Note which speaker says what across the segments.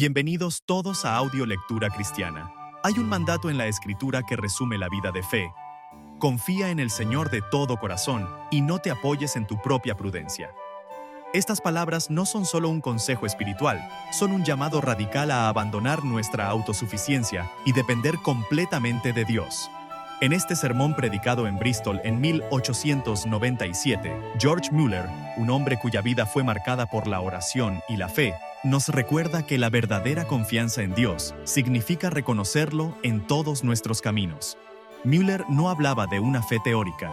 Speaker 1: Bienvenidos todos a Audio Lectura Cristiana. Hay un mandato en la Escritura que resume la vida de fe. Confía en el Señor de todo corazón y no te apoyes en tu propia prudencia. Estas palabras no son solo un consejo espiritual, son un llamado radical a abandonar nuestra autosuficiencia y depender completamente de Dios. En este sermón predicado en Bristol en 1897, George Mueller, un hombre cuya vida fue marcada por la oración y la fe, nos recuerda que la verdadera confianza en Dios significa reconocerlo en todos nuestros caminos. Mueller no hablaba de una fe teórica.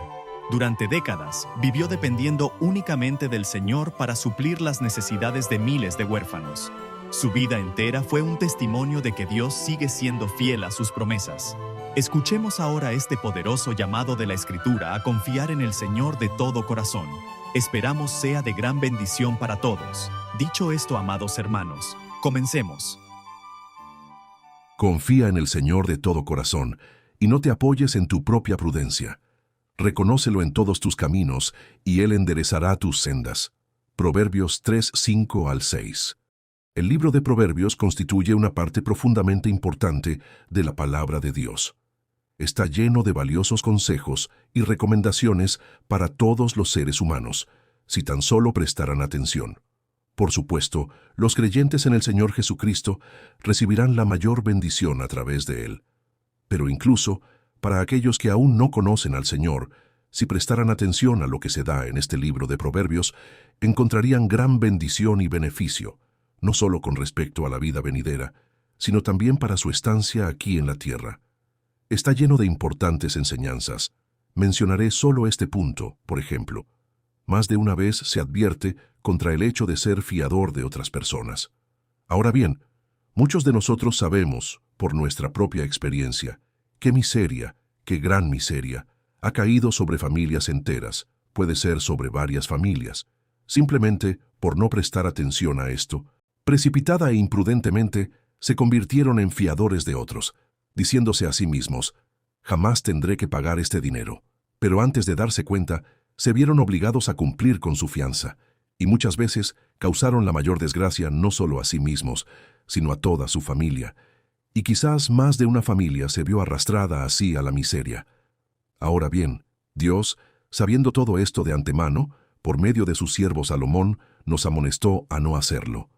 Speaker 1: Durante décadas, vivió dependiendo únicamente del Señor para suplir las necesidades de miles de huérfanos. Su vida entera fue un testimonio de que Dios sigue siendo fiel a sus promesas. Escuchemos ahora este poderoso llamado de la Escritura a confiar en el Señor de todo corazón. Esperamos sea de gran bendición para todos. Dicho esto, amados hermanos, comencemos.
Speaker 2: Confía en el Señor de todo corazón y no te apoyes en tu propia prudencia. Reconócelo en todos tus caminos y Él enderezará tus sendas. Proverbios 3, 5 al 6. El libro de Proverbios constituye una parte profundamente importante de la palabra de Dios. Está lleno de valiosos consejos y recomendaciones para todos los seres humanos, si tan solo prestaran atención. Por supuesto, los creyentes en el Señor Jesucristo recibirán la mayor bendición a través de Él. Pero incluso, para aquellos que aún no conocen al Señor, si prestaran atención a lo que se da en este libro de Proverbios, encontrarían gran bendición y beneficio, no solo con respecto a la vida venidera, sino también para su estancia aquí en la tierra. Está lleno de importantes enseñanzas. Mencionaré solo este punto, por ejemplo. Más de una vez se advierte contra el hecho de ser fiador de otras personas. Ahora bien, muchos de nosotros sabemos, por nuestra propia experiencia, qué miseria, qué gran miseria, ha caído sobre familias enteras, puede ser sobre varias familias, simplemente por no prestar atención a esto. Precipitada e imprudentemente, se convirtieron en fiadores de otros, diciéndose a sí mismos, jamás tendré que pagar este dinero. Pero antes de darse cuenta, se vieron obligados a cumplir con su fianza, y muchas veces causaron la mayor desgracia no solo a sí mismos, sino a toda su familia. Y quizás más de una familia se vio arrastrada así a la miseria. Ahora bien, Dios, sabiendo todo esto de antemano, por medio de su siervo Salomón, nos amonestó a no hacerlo.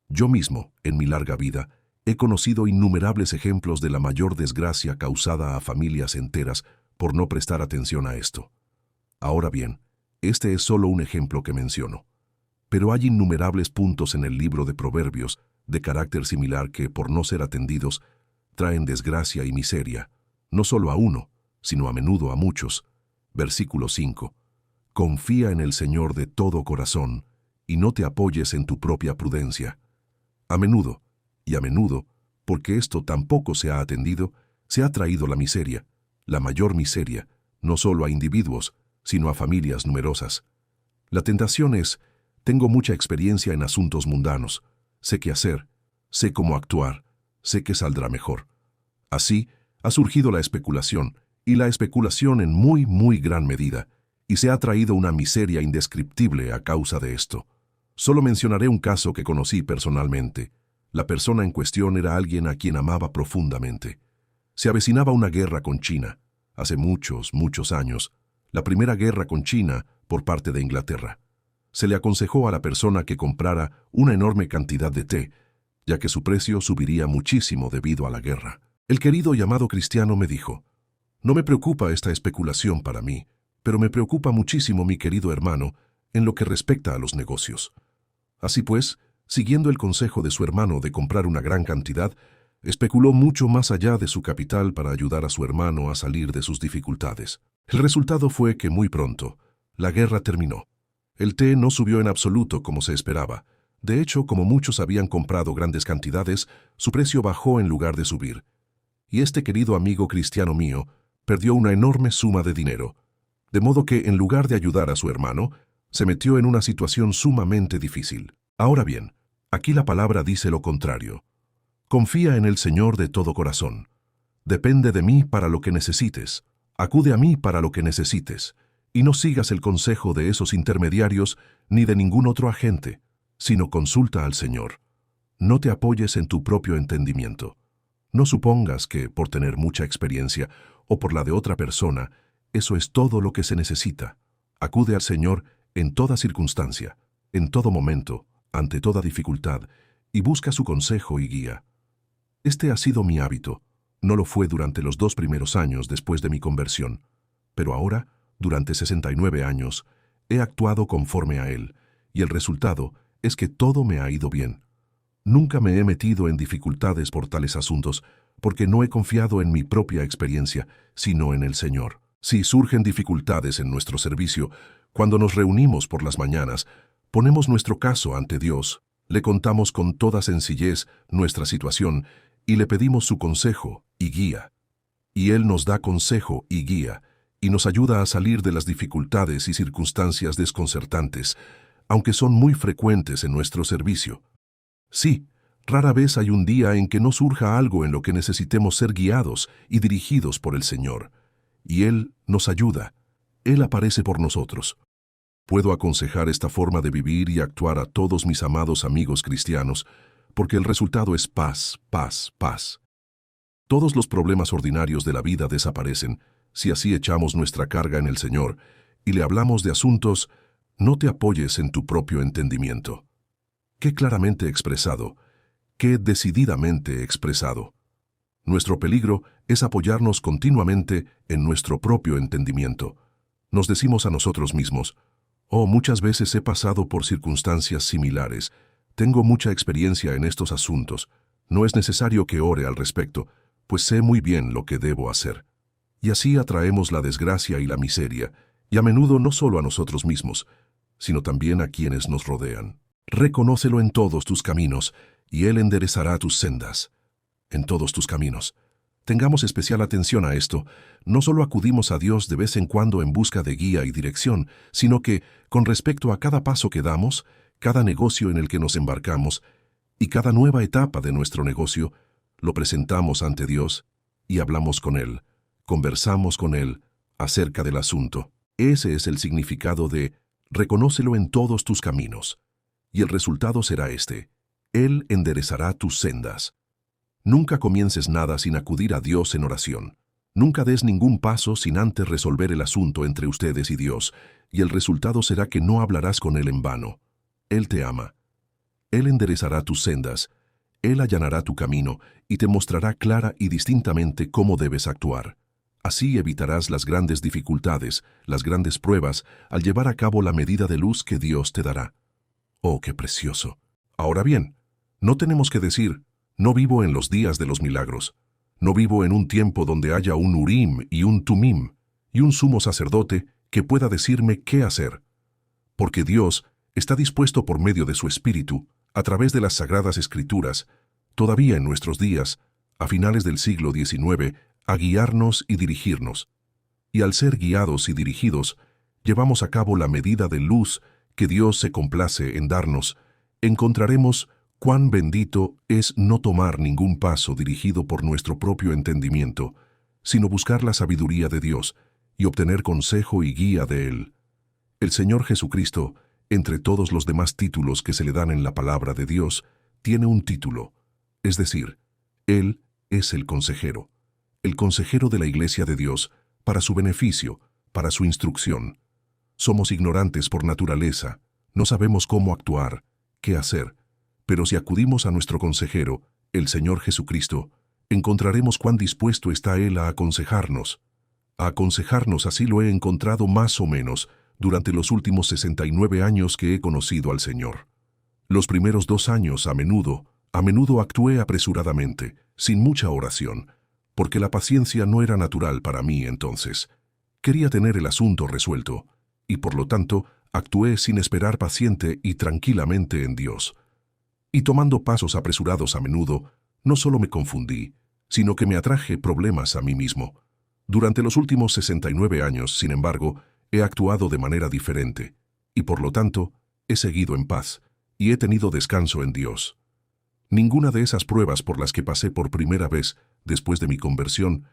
Speaker 2: Yo mismo, en mi larga vida, he conocido innumerables ejemplos de la mayor desgracia causada a familias enteras por no prestar atención a esto. Ahora bien, este es solo un ejemplo que menciono. Pero hay innumerables puntos en el libro de Proverbios de carácter similar que, por no ser atendidos, traen desgracia y miseria, no solo a uno, sino a menudo a muchos. Versículo 5. Confía en el Señor de todo corazón y no te apoyes en tu propia prudencia. A menudo, porque esto tampoco se ha atendido, se ha traído la miseria, la mayor miseria, no solo a individuos, sino a familias numerosas. La tentación es, tengo mucha experiencia en asuntos mundanos, sé qué hacer, sé cómo actuar, sé que saldrá mejor. Así, ha surgido la especulación, y la especulación en muy gran medida, y se ha traído una miseria indescriptible a causa de esto. Solo mencionaré un caso que conocí personalmente. La persona en cuestión era alguien a quien amaba profundamente. Se avecinaba una guerra con China, hace muchos años, la primera guerra con China por parte de Inglaterra. Se le aconsejó a la persona que comprara una enorme cantidad de té, ya que su precio subiría muchísimo debido a la guerra. El querido y amado cristiano me dijo, no me preocupa esta especulación para mí, pero me preocupa muchísimo, mi querido hermano, en lo que respecta a los negocios. Así pues, siguiendo el consejo de su hermano de comprar una gran cantidad, especuló mucho más allá de su capital para ayudar a su hermano a salir de sus dificultades. El resultado fue que muy pronto, la guerra terminó. El té no subió en absoluto como se esperaba. De hecho, como muchos habían comprado grandes cantidades, su precio bajó en lugar de subir. Y este querido amigo cristiano mío perdió una enorme suma de dinero, de modo que en lugar de ayudar a su hermano, se metió en una situación sumamente difícil. Ahora bien, aquí la palabra dice lo contrario. Confía en el Señor de todo corazón. Depende de mí para lo que necesites. Acude a mí para lo que necesites. Y no sigas el consejo de esos intermediarios ni de ningún otro agente, sino consulta al Señor. No te apoyes en tu propio entendimiento. No supongas que, por tener mucha experiencia o por la de otra persona, eso es todo lo que se necesita. Acude al Señor en toda circunstancia, en todo momento, ante toda dificultad, y busca su consejo y guía. Este ha sido mi hábito. No lo fue durante los 2 primeros años después de mi conversión, pero ahora, durante 69 años, he actuado conforme a él, y el resultado es que todo me ha ido bien. Nunca me he metido en dificultades por tales asuntos, porque no he confiado en mi propia experiencia, sino en el Señor. Si surgen dificultades en nuestro servicio, cuando nos reunimos por las mañanas, ponemos nuestro caso ante Dios, le contamos con toda sencillez nuestra situación y le pedimos su consejo y guía. Y Él nos da consejo y guía, y nos ayuda a salir de las dificultades y circunstancias desconcertantes, aunque son muy frecuentes en nuestro servicio. Sí, rara vez hay un día en que no surja algo en lo que necesitemos ser guiados y dirigidos por el Señor. Y Él nos ayuda. Él aparece por nosotros. Puedo aconsejar esta forma de vivir y actuar a todos mis amados amigos cristianos, porque el resultado es paz, paz, paz. Todos los problemas ordinarios de la vida desaparecen si así echamos nuestra carga en el Señor y le hablamos de asuntos. No te apoyes en tu propio entendimiento. Qué claramente expresado, qué decididamente expresado. Nuestro peligro es apoyarnos continuamente en nuestro propio entendimiento. Nos decimos a nosotros mismos: «Oh, muchas veces he pasado por circunstancias similares. Tengo mucha experiencia en estos asuntos. No es necesario que ore al respecto, pues sé muy bien lo que debo hacer». Y así atraemos la desgracia y la miseria, y a menudo no solo a nosotros mismos, sino también a quienes nos rodean. Reconócelo en todos tus caminos, y Él enderezará tus sendas. En todos tus caminos. Tengamos especial atención a esto. No solo acudimos a Dios de vez en cuando en busca de guía y dirección, sino que, con respecto a cada paso que damos, cada negocio en el que nos embarcamos, y cada nueva etapa de nuestro negocio, lo presentamos ante Dios y hablamos con Él, conversamos con Él acerca del asunto. Ese es el significado de reconócelo en todos tus caminos. Y el resultado será este: Él enderezará tus sendas. Nunca comiences nada sin acudir a Dios en oración. Nunca des ningún paso sin antes resolver el asunto entre ustedes y Dios, y el resultado será que no hablarás con Él en vano. Él te ama. Él enderezará tus sendas. Él allanará tu camino y te mostrará clara y distintamente cómo debes actuar. Así evitarás las grandes dificultades, las grandes pruebas, al llevar a cabo la medida de luz que Dios te dará. ¡Oh, qué precioso! Ahora bien, no tenemos que decir: no vivo en los días de los milagros. No vivo en un tiempo donde haya un Urim y un Tumim, y un sumo sacerdote que pueda decirme qué hacer. Porque Dios está dispuesto por medio de su Espíritu, a través de las Sagradas Escrituras, todavía en nuestros días, a finales del siglo XIX, a guiarnos y dirigirnos. Y al ser guiados y dirigidos, llevamos a cabo la medida de luz que Dios se complace en darnos. Encontraremos cuán bendito es no tomar ningún paso dirigido por nuestro propio entendimiento, sino buscar la sabiduría de Dios y obtener consejo y guía de Él. El Señor Jesucristo, entre todos los demás títulos que se le dan en la palabra de Dios, tiene un título, es decir, Él es el consejero de la Iglesia de Dios, para su beneficio, para su instrucción. Somos ignorantes por naturaleza, no sabemos cómo actuar, qué hacer, pero si acudimos a nuestro consejero, el Señor Jesucristo, encontraremos cuán dispuesto está Él a aconsejarnos. A aconsejarnos así lo he encontrado más o menos durante los últimos 69 años que he conocido al Señor. Los primeros 2 años a menudo actué apresuradamente, sin mucha oración, porque la paciencia no era natural para mí entonces. Quería tener el asunto resuelto, y por lo tanto actué sin esperar paciente y tranquilamente en Dios. Y tomando pasos apresurados a menudo, no solo me confundí, sino que me atraje problemas a mí mismo. Durante los últimos 69 años, sin embargo, he actuado de manera diferente, y por lo tanto, he seguido en paz, y he tenido descanso en Dios. Ninguna de esas pruebas por las que pasé por primera vez después de mi conversión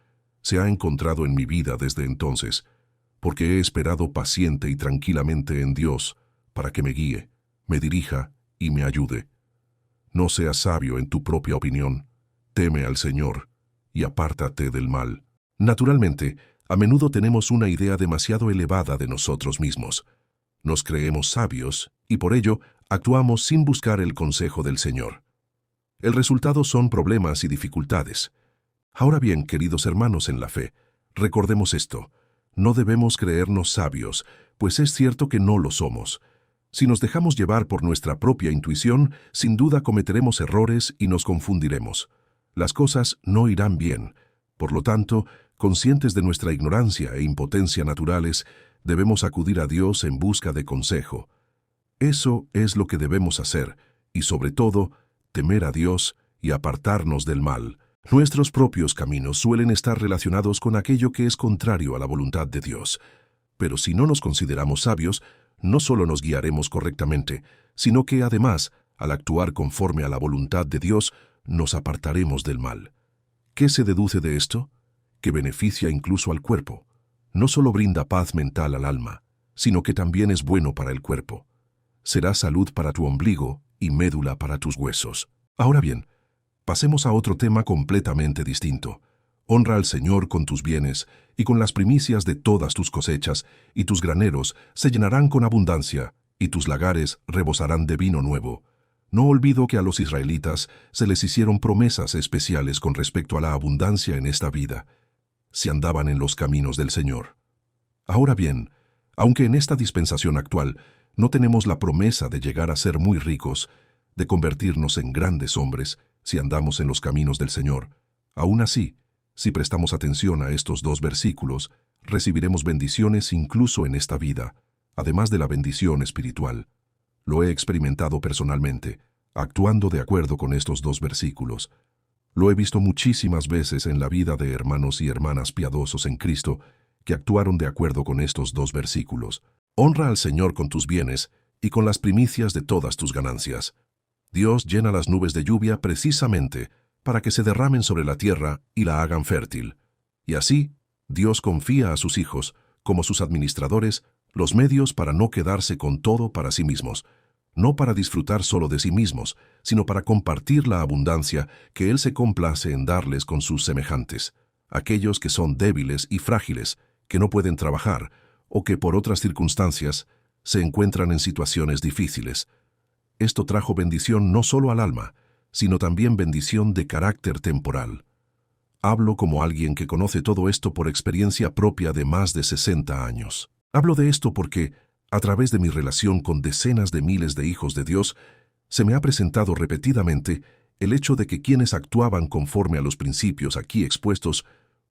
Speaker 2: se ha encontrado en mi vida desde entonces, porque he esperado paciente y tranquilamente en Dios para que me guíe, me dirija y me ayude. No seas sabio en tu propia opinión. Teme al Señor y apártate del mal. Naturalmente, a menudo tenemos una idea demasiado elevada de nosotros mismos. Nos creemos sabios y por ello actuamos sin buscar el consejo del Señor. El resultado son problemas y dificultades. Ahora bien, queridos hermanos en la fe, recordemos esto. No debemos creernos sabios, pues es cierto que no lo somos. Si nos dejamos llevar por nuestra propia intuición, sin duda cometeremos errores y nos confundiremos. Las cosas no irán bien. Por lo tanto, conscientes de nuestra ignorancia e impotencia naturales, debemos acudir a Dios en busca de consejo. Eso es lo que debemos hacer, y sobre todo, temer a Dios y apartarnos del mal. Nuestros propios caminos suelen estar relacionados con aquello que es contrario a la voluntad de Dios. Pero si no nos consideramos sabios, no solo nos guiaremos correctamente, sino que además, al actuar conforme a la voluntad de Dios, nos apartaremos del mal. ¿Qué se deduce de esto? Que beneficia incluso al cuerpo. No solo brinda paz mental al alma, sino que también es bueno para el cuerpo. Será salud para tu ombligo y médula para tus huesos. Ahora bien, pasemos a otro tema completamente distinto. Honra al Señor con tus bienes y con las primicias de todas tus cosechas, y tus graneros se llenarán con abundancia, y tus lagares rebosarán de vino nuevo. No olvido que a los israelitas se les hicieron promesas especiales con respecto a la abundancia en esta vida, si andaban en los caminos del Señor. Ahora bien, aunque en esta dispensación actual no tenemos la promesa de llegar a ser muy ricos, de convertirnos en grandes hombres, si andamos en los caminos del Señor, aún así, si prestamos atención a estos dos versículos, recibiremos bendiciones incluso en esta vida, además de la bendición espiritual. Lo he experimentado personalmente, actuando de acuerdo con estos dos versículos. Lo he visto muchísimas veces en la vida de hermanos y hermanas piadosos en Cristo que actuaron de acuerdo con estos dos versículos. Honra al Señor con tus bienes y con las primicias de todas tus ganancias. Dios llena las nubes de lluvia precisamente para que se derramen sobre la tierra y la hagan fértil. Y así, Dios confía a sus hijos, como sus administradores, los medios para no quedarse con todo para sí mismos, no para disfrutar solo de sí mismos, sino para compartir la abundancia que Él se complace en darles con sus semejantes, aquellos que son débiles y frágiles, que no pueden trabajar, o que por otras circunstancias se encuentran en situaciones difíciles. Esto trajo bendición no solo al alma, sino también bendición de carácter temporal. Hablo como alguien que conoce todo esto por experiencia propia de más de 60 años. Hablo de esto porque, a través de mi relación con decenas de miles de hijos de Dios, se me ha presentado repetidamente el hecho de que quienes actuaban conforme a los principios aquí expuestos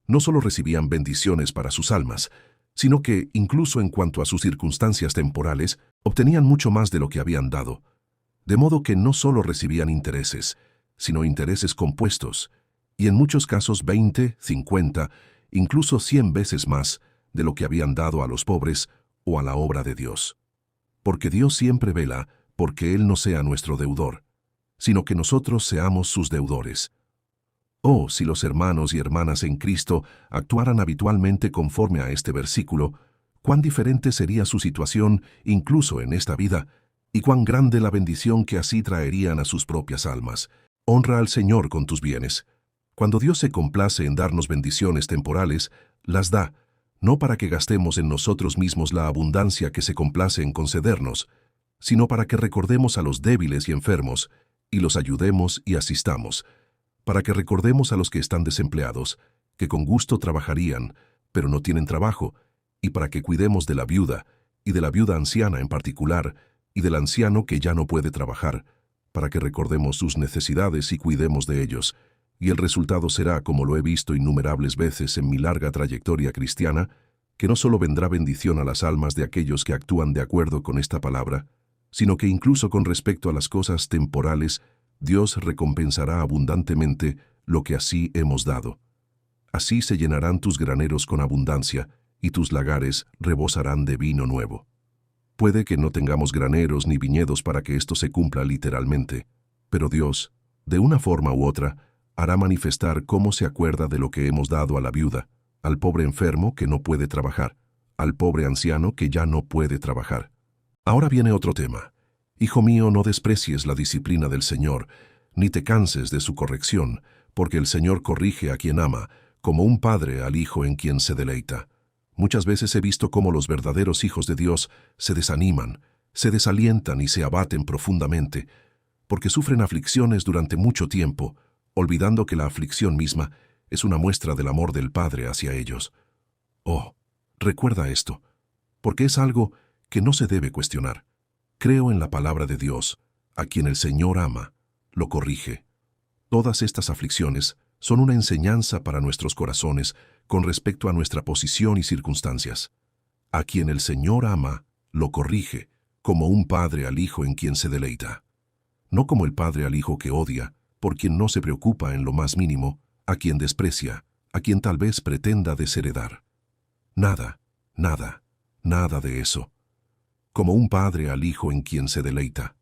Speaker 2: no solo recibían bendiciones para sus almas, sino que, incluso en cuanto a sus circunstancias temporales, obtenían mucho más de lo que habían dado. De modo que no solo recibían intereses, sino intereses compuestos, y en muchos casos 20, 50, incluso 100 veces más de lo que habían dado a los pobres o a la obra de Dios. Porque Dios siempre vela porque Él no sea nuestro deudor, sino que nosotros seamos sus deudores. Oh, si los hermanos y hermanas en Cristo actuaran habitualmente conforme a este versículo, cuán diferente sería su situación incluso en esta vida, y cuán grande la bendición que así traerían a sus propias almas. Honra al Señor con tus bienes. Cuando Dios se complace en darnos bendiciones temporales, las da, no para que gastemos en nosotros mismos la abundancia que se complace en concedernos, sino para que recordemos a los débiles y enfermos, y los ayudemos y asistamos, para que recordemos a los que están desempleados, que con gusto trabajarían, pero no tienen trabajo, y para que cuidemos de la viuda, y de la viuda anciana en particular, y del anciano que ya no puede trabajar, para que recordemos sus necesidades y cuidemos de ellos, y el resultado será, como lo he visto innumerables veces en mi larga trayectoria cristiana, que no solo vendrá bendición a las almas de aquellos que actúan de acuerdo con esta palabra, sino que incluso con respecto a las cosas temporales, Dios recompensará abundantemente lo que así hemos dado. Así se llenarán tus graneros con abundancia, y tus lagares rebosarán de vino nuevo. Puede que no tengamos graneros ni viñedos para que esto se cumpla literalmente, pero Dios, de una forma u otra, hará manifestar cómo se acuerda de lo que hemos dado a la viuda, al pobre enfermo que no puede trabajar, al pobre anciano que ya no puede trabajar. Ahora viene otro tema. Hijo mío, no desprecies la disciplina del Señor, ni te canses de su corrección, porque el Señor corrige a quien ama, como un padre al hijo en quien se deleita. Muchas veces he visto cómo los verdaderos hijos de Dios se desaniman, se desalientan y se abaten profundamente, porque sufren aflicciones durante mucho tiempo, olvidando que la aflicción misma es una muestra del amor del Padre hacia ellos. Oh, recuerda esto, porque es algo que no se debe cuestionar. Creo en la palabra de Dios, a quien el Señor ama, lo corrige. Todas estas aflicciones son una enseñanza para nuestros corazones con respecto a nuestra posición y circunstancias. A quien el Señor ama, lo corrige, como un padre al hijo en quien se deleita. No como el padre al hijo que odia, por quien no se preocupa en lo más mínimo, a quien desprecia, a quien tal vez pretenda desheredar. Nada, nada, nada de eso. Como un padre al hijo en quien se deleita.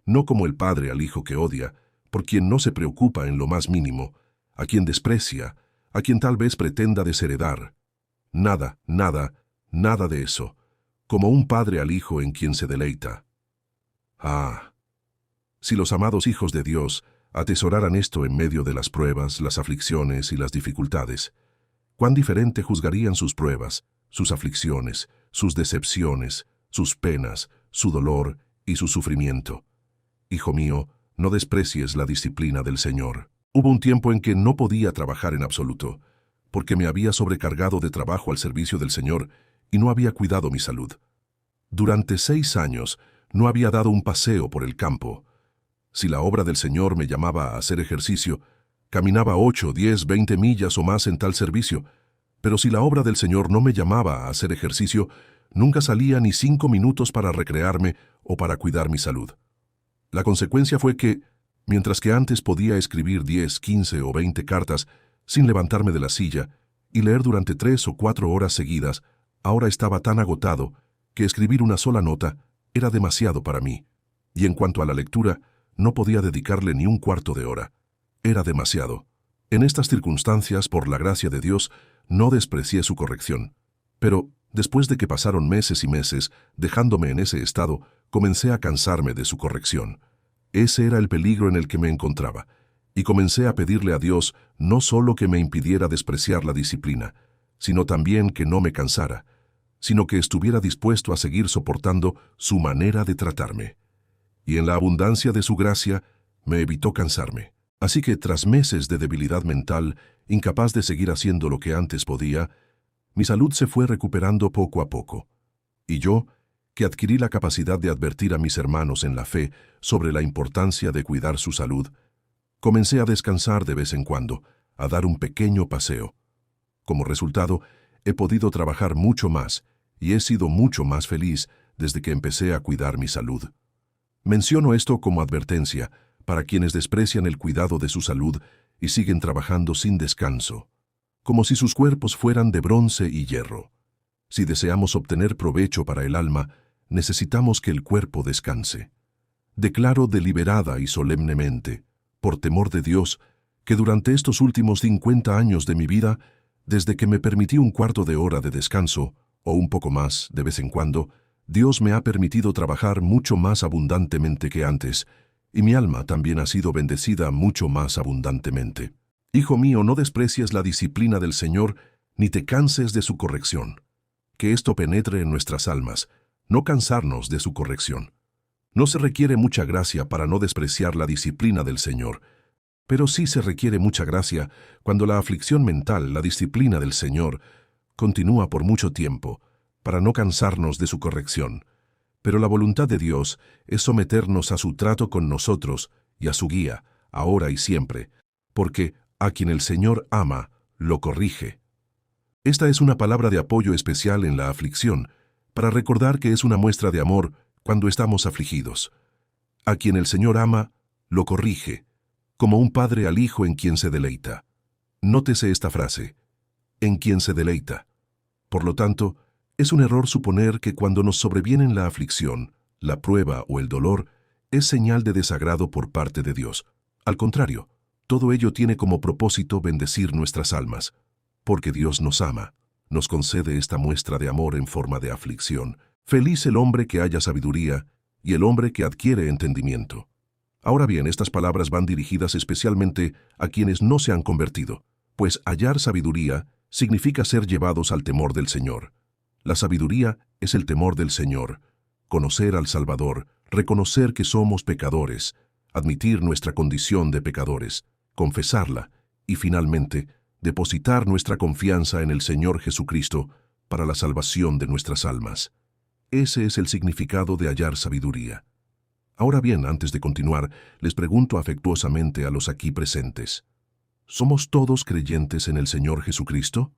Speaker 2: No como el padre al hijo que odia, por quien no se preocupa en lo más mínimo, a quien desprecia, a quien tal vez pretenda desheredar. Nada, nada, nada de eso. Como un padre al hijo en quien se deleita. Ah, si los amados hijos de Dios atesoraran esto en medio de las pruebas, las aflicciones y las dificultades, cuán diferente juzgarían sus pruebas, sus aflicciones, sus decepciones, sus penas, su dolor y su sufrimiento. Hijo mío, no desprecies la disciplina del Señor. Hubo un tiempo en que no podía trabajar en absoluto, porque me había sobrecargado de trabajo al servicio del Señor y no había cuidado mi salud. Durante 6 años no había dado un paseo por el campo. Si la obra del Señor me llamaba a hacer ejercicio, caminaba 8, 10, 20 millas o más en tal servicio, pero si la obra del Señor no me llamaba a hacer ejercicio, nunca salía ni 5 minutos para recrearme o para cuidar mi salud. La consecuencia fue que, mientras que antes podía escribir 10, 15 o 20 cartas sin levantarme de la silla y leer durante 3 o 4 horas seguidas, ahora estaba tan agotado que escribir una sola nota era demasiado para mí. Y en cuanto a la lectura, no podía dedicarle ni un cuarto de hora. Era demasiado. En estas circunstancias, por la gracia de Dios, no desprecié su corrección. Pero, después de que pasaron meses y meses, dejándome en ese estado, comencé a cansarme de su corrección. Ese era el peligro en el que me encontraba, y comencé a pedirle a Dios no solo que me impidiera despreciar la disciplina, sino también que no me cansara, sino que estuviera dispuesto a seguir soportando su manera de tratarme. Y en la abundancia de su gracia, me evitó cansarme. Así que tras meses de debilidad mental, incapaz de seguir haciendo lo que antes podía, mi salud se fue recuperando poco a poco. Y yo, que adquirí la capacidad de advertir a mis hermanos en la fe sobre la importancia de cuidar su salud, comencé a descansar de vez en cuando, a dar un pequeño paseo. Como resultado, he podido trabajar mucho más y he sido mucho más feliz desde que empecé a cuidar mi salud. Menciono esto como advertencia para quienes desprecian el cuidado de su salud y siguen trabajando sin descanso, como si sus cuerpos fueran de bronce y hierro. Si deseamos obtener provecho para el alma, necesitamos que el cuerpo descanse. Declaro deliberada y solemnemente, por temor de Dios, que durante estos últimos 50 años de mi vida, desde que me permití un cuarto de hora de descanso, o un poco más de vez en cuando, Dios me ha permitido trabajar mucho más abundantemente que antes, y mi alma también ha sido bendecida mucho más abundantemente. Hijo mío, no desprecies la disciplina del Señor, ni te canses de su corrección. Que esto penetre en nuestras almas, no cansarnos de su corrección. No se requiere mucha gracia para no despreciar la disciplina del Señor, pero sí se requiere mucha gracia cuando la aflicción mental, la disciplina del Señor, continúa por mucho tiempo, para no cansarnos de su corrección. Pero la voluntad de Dios es someternos a su trato con nosotros y a su guía, ahora y siempre, porque a quien el Señor ama, lo corrige. Esta es una palabra de apoyo especial en la aflicción, para recordar que es una muestra de amor cuando estamos afligidos. A quien el Señor ama, lo corrige, como un padre al hijo en quien se deleita. Nótese esta frase, en quien se deleita. Por lo tanto, es un error suponer que cuando nos sobrevienen la aflicción, la prueba o el dolor, es señal de desagrado por parte de Dios. Al contrario, todo ello tiene como propósito bendecir nuestras almas, porque Dios nos ama, nos concede esta muestra de amor en forma de aflicción. Feliz el hombre que haya sabiduría y el hombre que adquiere entendimiento. Ahora bien, estas palabras van dirigidas especialmente a quienes no se han convertido, pues hallar sabiduría significa ser llevados al temor del Señor. La sabiduría es el temor del Señor, conocer al Salvador, reconocer que somos pecadores, admitir nuestra condición de pecadores, confesarla y, finalmente, depositar nuestra confianza en el Señor Jesucristo para la salvación de nuestras almas. Ese es el significado de hallar sabiduría. Ahora bien, antes de continuar, les pregunto afectuosamente a los aquí presentes: ¿somos todos creyentes en el Señor Jesucristo?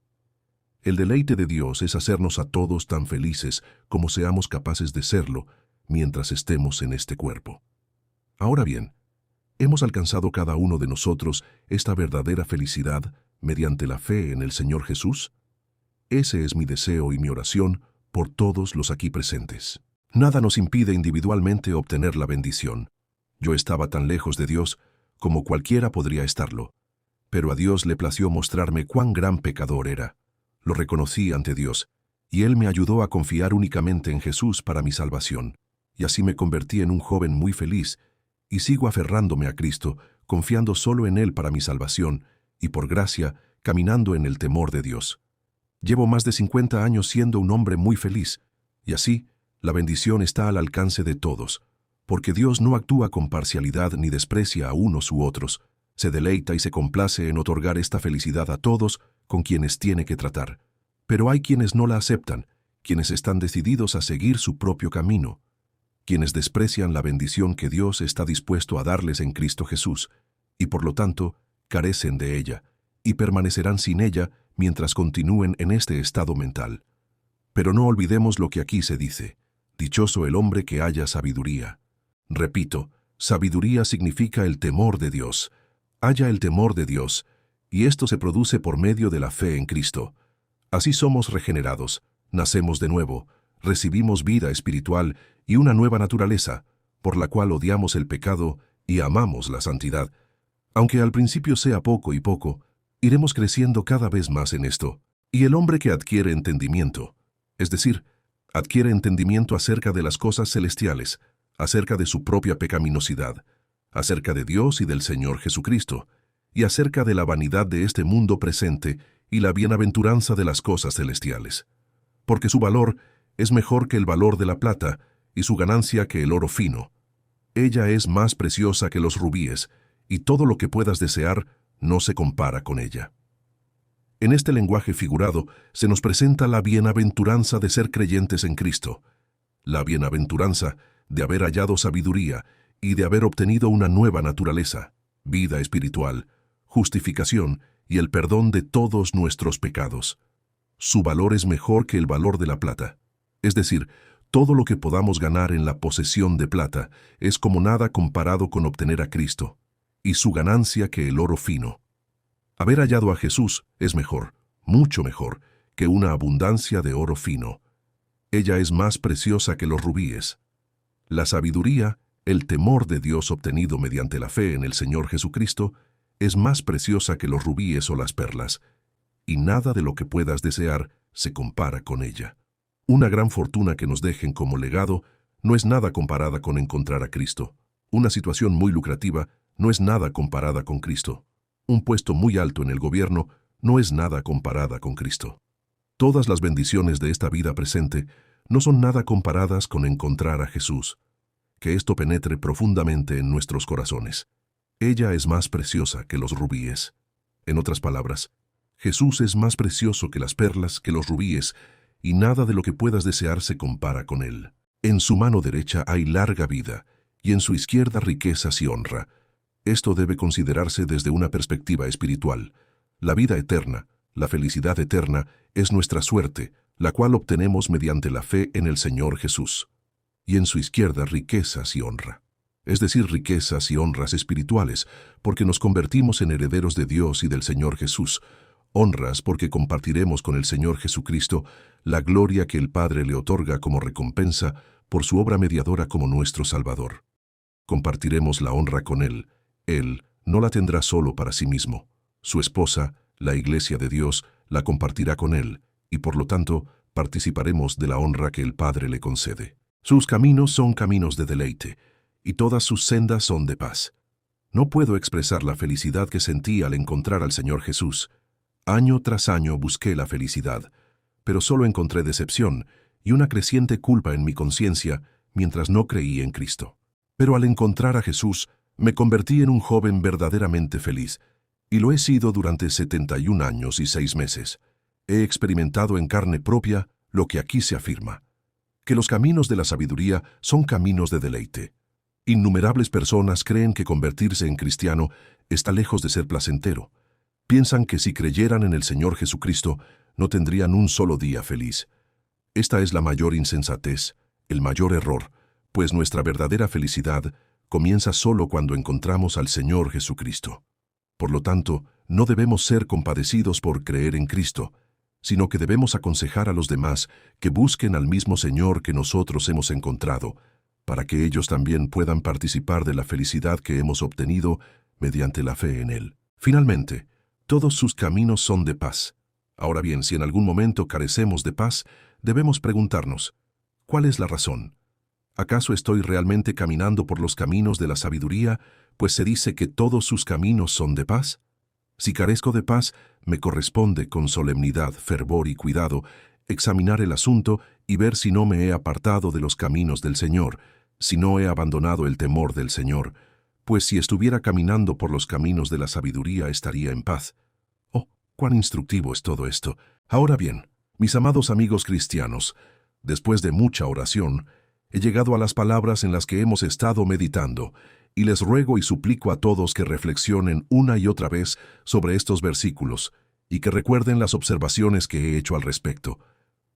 Speaker 2: El deleite de Dios es hacernos a todos tan felices como seamos capaces de serlo mientras estemos en este cuerpo. Ahora bien, ¿hemos alcanzado cada uno de nosotros esta verdadera felicidad mediante la fe en el Señor Jesús? Ese es mi deseo y mi oración por todos los aquí presentes. Nada nos impide individualmente obtener la bendición. Yo estaba tan lejos de Dios como cualquiera podría estarlo, pero a Dios le plació mostrarme cuán gran pecador era. Lo reconocí ante Dios, y Él me ayudó a confiar únicamente en Jesús para mi salvación, y así me convertí en un joven muy feliz, y sigo aferrándome a Cristo, confiando solo en Él para mi salvación, y por gracia, caminando en el temor de Dios. Llevo más de 50 años siendo un hombre muy feliz, y así, la bendición está al alcance de todos, porque Dios no actúa con parcialidad ni desprecia a unos u otros, se deleita y se complace en otorgar esta felicidad a todos con quienes tiene que tratar. Pero hay quienes no la aceptan, quienes están decididos a seguir su propio camino, quienes desprecian la bendición que Dios está dispuesto a darles en Cristo Jesús, y por lo tanto, carecen de ella, y permanecerán sin ella mientras continúen en este estado mental. Pero no olvidemos lo que aquí se dice: dichoso el hombre que haya sabiduría. Repito, sabiduría significa el temor de Dios. Haya el temor de Dios, y esto se produce por medio de la fe en Cristo. Así somos regenerados, nacemos de nuevo, recibimos vida espiritual y una nueva naturaleza, por la cual odiamos el pecado y amamos la santidad. Aunque al principio sea poco y poco, iremos creciendo cada vez más en esto. Y el hombre que adquiere entendimiento, es decir, adquiere entendimiento acerca de las cosas celestiales, acerca de su propia pecaminosidad, acerca de Dios y del Señor Jesucristo, y acerca de la vanidad de este mundo presente y la bienaventuranza de las cosas celestiales. Porque su valor es mejor que el valor de la plata, y su ganancia que el oro fino. Ella es más preciosa que los rubíes, y todo lo que puedas desear no se compara con ella. En este lenguaje figurado se nos presenta la bienaventuranza de ser creyentes en Cristo, la bienaventuranza de haber hallado sabiduría y de haber obtenido una nueva naturaleza, vida espiritual, justificación y el perdón de todos nuestros pecados. Su valor es mejor que el valor de la plata, es decir, todo lo que podamos ganar en la posesión de plata es como nada comparado con obtener a Cristo, y su ganancia que el oro fino. Haber hallado a Jesús es mejor, mucho mejor, que una abundancia de oro fino. Ella es más preciosa que los rubíes. La sabiduría, el temor de Dios obtenido mediante la fe en el Señor Jesucristo, es más preciosa que los rubíes o las perlas, y nada de lo que puedas desear se compara con ella. Una gran fortuna que nos dejen como legado no es nada comparada con encontrar a Cristo. Una situación muy lucrativa no es nada comparada con Cristo. Un puesto muy alto en el gobierno no es nada comparada con Cristo. Todas las bendiciones de esta vida presente no son nada comparadas con encontrar a Jesús. Que esto penetre profundamente en nuestros corazones. Ella es más preciosa que los rubíes. En otras palabras, Jesús es más precioso que las perlas, que los rubíes, y nada de lo que puedas desear se compara con Él. En su mano derecha hay larga vida, y en su izquierda riquezas y honra. Esto debe considerarse desde una perspectiva espiritual. La vida eterna, la felicidad eterna, es nuestra suerte, la cual obtenemos mediante la fe en el Señor Jesús. Y en su izquierda riquezas y honra. Es decir, riquezas y honras espirituales, porque nos convertimos en herederos de Dios y del Señor Jesús. Honras porque compartiremos con el Señor Jesucristo la gloria que el Padre le otorga como recompensa por su obra mediadora como nuestro Salvador. Compartiremos la honra con Él. Él no la tendrá solo para sí mismo. Su esposa, la Iglesia de Dios, la compartirá con Él, y por lo tanto participaremos de la honra que el Padre le concede. Sus caminos son caminos de deleite, y todas sus sendas son de paz. No puedo expresar la felicidad que sentí al encontrar al Señor Jesús. Año tras año busqué la felicidad, pero solo encontré decepción y una creciente culpa en mi conciencia mientras no creí en Cristo. Pero al encontrar a Jesús, me convertí en un joven verdaderamente feliz, y lo he sido durante 71 años y 6 meses. He experimentado en carne propia lo que aquí se afirma, que los caminos de la sabiduría son caminos de deleite. Innumerables personas creen que convertirse en cristiano está lejos de ser placentero. Piensan que si creyeran en el Señor Jesucristo, no tendrían un solo día feliz. Esta es la mayor insensatez, el mayor error, pues nuestra verdadera felicidad comienza solo cuando encontramos al Señor Jesucristo. Por lo tanto, no debemos ser compadecidos por creer en Cristo, sino que debemos aconsejar a los demás que busquen al mismo Señor que nosotros hemos encontrado, para que ellos también puedan participar de la felicidad que hemos obtenido mediante la fe en Él. Finalmente, todos sus caminos son de paz. Ahora bien, si en algún momento carecemos de paz, debemos preguntarnos, ¿cuál es la razón? ¿Acaso estoy realmente caminando por los caminos de la sabiduría, pues se dice que todos sus caminos son de paz? Si carezco de paz, me corresponde con solemnidad, fervor y cuidado examinar el asunto y ver si no me he apartado de los caminos del Señor, si no he abandonado el temor del Señor, pues si estuviera caminando por los caminos de la sabiduría estaría en paz. Oh, cuán instructivo es todo esto. Ahora bien, mis amados amigos cristianos, después de mucha oración, he llegado a las palabras en las que hemos estado meditando, y les ruego y suplico a todos que reflexionen una y otra vez sobre estos versículos, y que recuerden las observaciones que he hecho al respecto,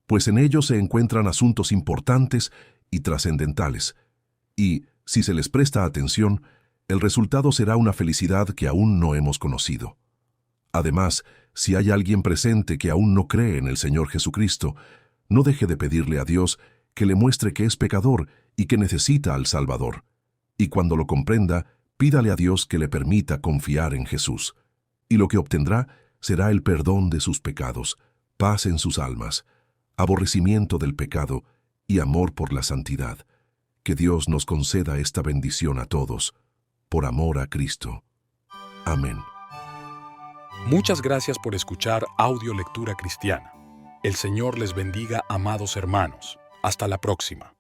Speaker 2: pues en ellos se encuentran asuntos importantes y trascendentales, y, si se les presta atención, el resultado será una felicidad que aún no hemos conocido. Además, si hay alguien presente que aún no cree en el Señor Jesucristo, no deje de pedirle a Dios que le muestre que es pecador y que necesita al Salvador. Y cuando lo comprenda, pídale a Dios que le permita confiar en Jesús. Y lo que obtendrá será el perdón de sus pecados, paz en sus almas, aborrecimiento del pecado y amor por la santidad. Que Dios nos conceda esta bendición a todos, por amor a Cristo. Amén.
Speaker 3: Muchas gracias por escuchar Audio Lectura Cristiana. El Señor les bendiga, amados hermanos. Hasta la próxima.